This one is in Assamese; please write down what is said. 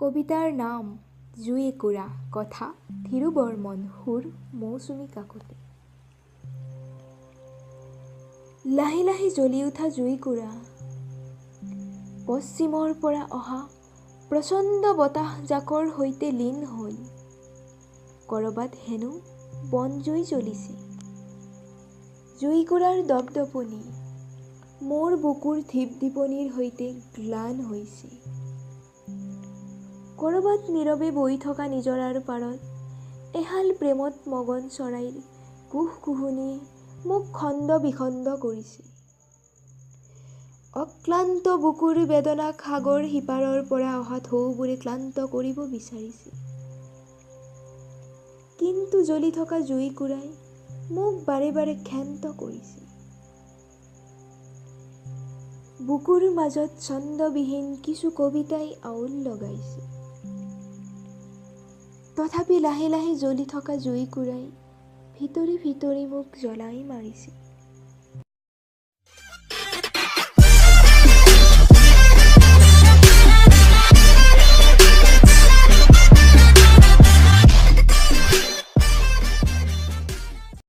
কবিতাৰ নাম জুইকুৰা, কথা ধীৰু বৰ্মন, সুৰ মৌচুমী কাকতি। লাহে লাহে জ্বলি উঠা জুইকুৰা, পশ্চিমৰ পৰা অহা প্ৰচণ্ড বতাহজাকৰ সৈতে লীন হ'ল। কৰবাত হেনো বনজুই জ্বলিছে। জুইকুৰাৰ দপদপনি মোৰ বুকুৰ ধিপধিপনিৰ সৈতে গ্লান হৈছে। কৰবাত নীৰৱে বৈ থকা নিজৰাৰ পাৰত এহাল প্ৰেমত মগন চৰাইৰ কুহকুহুনিয়ে মোক খণ্ড বিখণ্ড কৰিছে। অক্লান্ত বুকুৰ বেদনাক সাগৰ সিপাৰৰ পৰা অহা ঢৌবোৰে ক্লান্ত কৰিব বিচাৰিছে। কিন্তু জ্বলি থকা জুইকুৰাই মোক বাৰে বাৰে ক্ষান্ত কৰিছে। বুকুৰ মাজত ছন্দবিহীন কিছু কবিতাই আউল লগাইছে। তথাপি লাহে লাহে জ্বলি থকা জুইকুৰাই ভিতৰি ভিতৰি মোক জ্বলাই মাৰিছে।